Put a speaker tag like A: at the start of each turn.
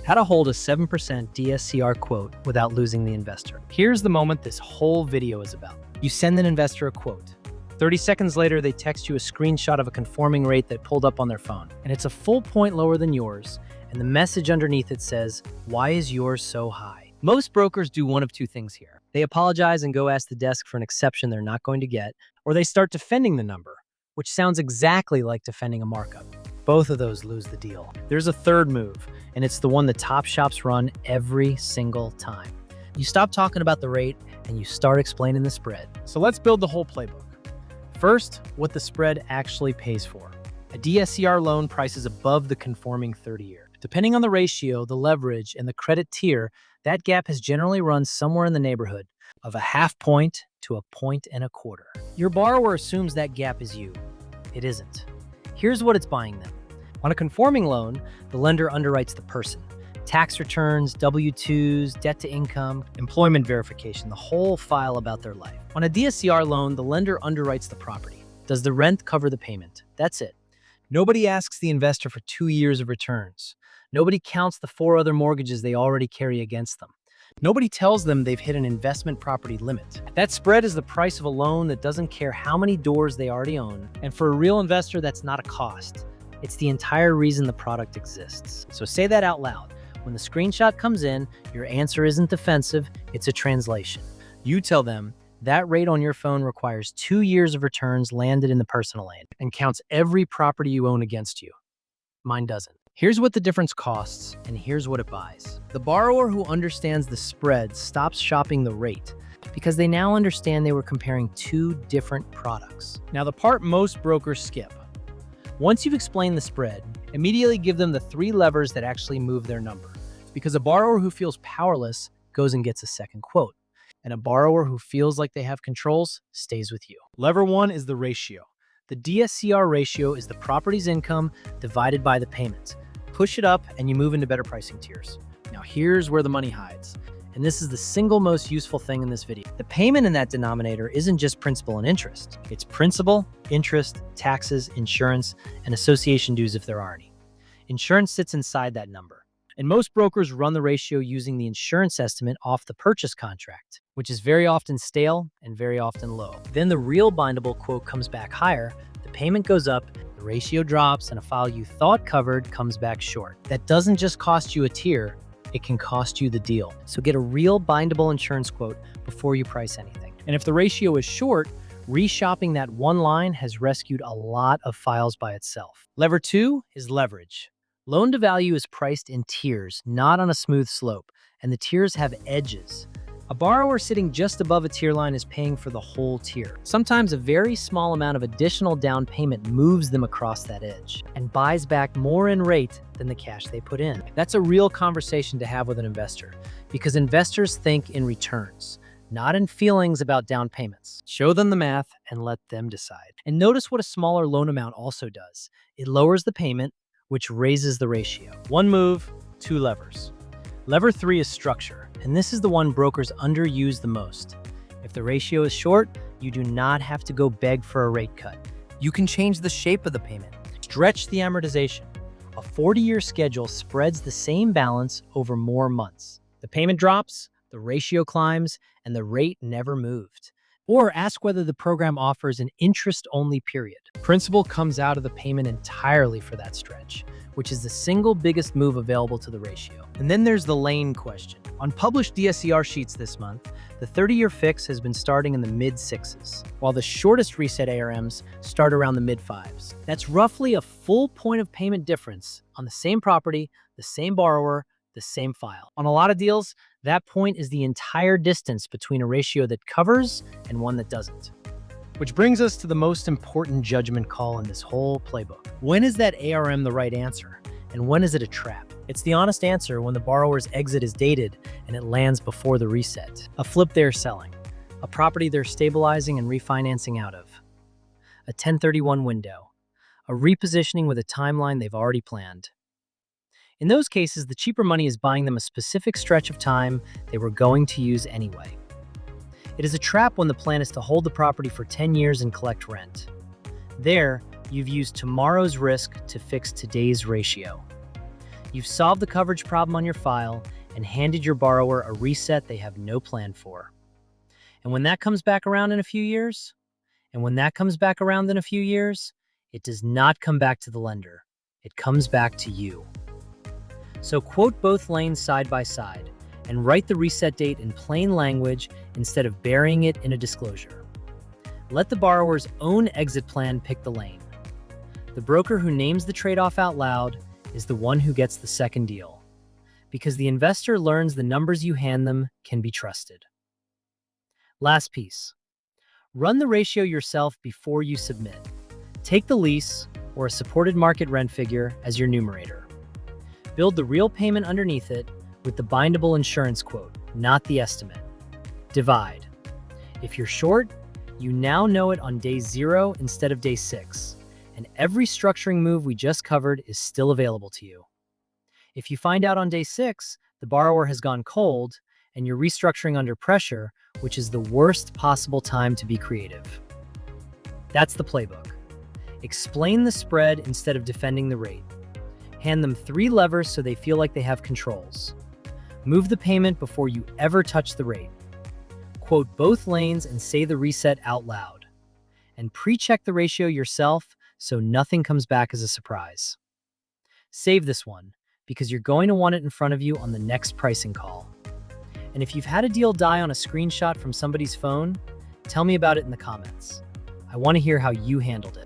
A: How to hold a 7% DSCR quote without losing the investor. Here's the moment this whole video is about. You send an investor a quote. 30 seconds later, they text you a screenshot of a conforming rate that pulled up on their phone. And it's a full point lower than yours. And the message underneath it says, "Why is yours so high?" Most brokers do one of two things here. They apologize and go ask the desk for an exception they're not going to get, or they start defending the number, which sounds exactly like defending a markup. Both of those lose the deal. There's a third move, and it's the one the top shops run every single time. You stop talking about the rate and you start explaining the spread. So let's build the whole playbook. First, what the spread actually pays for. A DSCR loan prices above the conforming 30-year. Depending on the ratio, the leverage, and the credit tier, that gap has generally run somewhere in the neighborhood of a half point to a point and a quarter. Your borrower assumes that gap is you. It isn't. Here's what it's buying them. On a conforming loan, the lender underwrites the person. Tax returns, W-2s, debt to income, employment verification, the whole file about their life. On a DSCR loan, the lender underwrites the property. Does the rent cover the payment? That's it. Nobody asks the investor for 2 years of returns. Nobody counts the 4 other mortgages they already carry against them. Nobody tells them they've hit an investment property limit. That spread is the price of a loan that doesn't care how many doors they already own. And for a real investor, that's not a cost. It's the entire reason the product exists. So say that out loud. When the screenshot comes in, your answer isn't defensive, it's a translation. You tell them, that rate on your phone requires 2 years of returns landed in the personal lane and counts every property you own against you. Mine doesn't. Here's what the difference costs, and here's what it buys. The borrower who understands the spread stops shopping the rate because they now understand they were comparing 2 different products. Now, the part most brokers skip. Once you've explained the spread, immediately give them the 3 levers that actually move their number. Because a borrower who feels powerless goes and gets a second quote. And a borrower who feels like they have controls stays with you. Lever 1 is the ratio. The DSCR ratio is the property's income divided by the payment. Push it up and you move into better pricing tiers. Now here's where the money hides. And this is the single most useful thing in this video. The payment in that denominator isn't just principal and interest. It's principal, interest, taxes, insurance, and association dues if there are any. Insurance sits inside that number. And most brokers run the ratio using the insurance estimate off the purchase contract, which is very often stale and very often low. Then the real bindable quote comes back higher, the payment goes up, the ratio drops, and a file you thought covered comes back short. That doesn't just cost you a tier, it can cost you the deal. So get a real bindable insurance quote before you price anything. And if the ratio is short, reshopping that one line has rescued a lot of files by itself. Lever 2 is leverage. Loan to value is priced in tiers, not on a smooth slope, and the tiers have edges. A borrower sitting just above a tier line is paying for the whole tier. Sometimes a very small amount of additional down payment moves them across that edge and buys back more in rate than the cash they put in. That's a real conversation to have with an investor because investors think in returns, not in feelings about down payments. Show them the math and let them decide. And notice what a smaller loan amount also does. It lowers the payment, which raises the ratio. 1 move, 2 levers. Lever 3 is structure, and this is the one brokers underuse the most. If the ratio is short, you do not have to go beg for a rate cut. You can change the shape of the payment, stretch the amortization. A 40-year schedule spreads the same balance over more months. The payment drops, the ratio climbs, and the rate never moved. Or ask whether the program offers an interest-only period. Principal comes out of the payment entirely for that stretch, which is the single biggest move available to the ratio. And then there's the lane question. On published DSCR sheets this month, the 30-year fix has been starting in the mid-6s, while the shortest reset ARMs start around the mid-5s. That's roughly a full point of payment difference on the same property, the same borrower, the same file. On a lot of deals, that point is the entire distance between a ratio that covers and one that doesn't. Which brings us to the most important judgment call in this whole playbook. When is that ARM the right answer? And when is it a trap? It's the honest answer when the borrower's exit is dated and it lands before the reset. A flip they're selling. A property they're stabilizing and refinancing out of. A 1031 window. A repositioning with a timeline they've already planned. In those cases, the cheaper money is buying them a specific stretch of time they were going to use anyway. It is a trap when the plan is to hold the property for 10 years and collect rent. There, you've used tomorrow's risk to fix today's ratio. You've solved the coverage problem on your file and handed your borrower a reset they have no plan for. And when that comes back around in a few years, it does not come back to the lender. It comes back to you. So quote both lanes side by side and write the reset date in plain language instead of burying it in a disclosure. Let the borrower's own exit plan pick the lane. The broker who names the trade-off out loud is the one who gets the second deal, because the investor learns the numbers you hand them can be trusted. Last piece. Run the ratio yourself before you submit. Take the lease or a supported market rent figure as your numerator. Build the real payment underneath it with the bindable insurance quote, not the estimate. Divide. If you're short, you now know it on day 0 instead of day 6, and every structuring move we just covered is still available to you. If you find out on day 6, the borrower has gone cold and you're restructuring under pressure, which is the worst possible time to be creative. That's the playbook. Explain the spread instead of defending the rate. Hand them 3 levers so they feel like they have controls. Move the payment before you ever touch the rate. Quote both lanes and say the reset out loud. And pre-check the ratio yourself so nothing comes back as a surprise. Save this one, because you're going to want it in front of you on the next pricing call. And if you've had a deal die on a screenshot from somebody's phone, tell me about it in the comments. I want to hear how you handled it.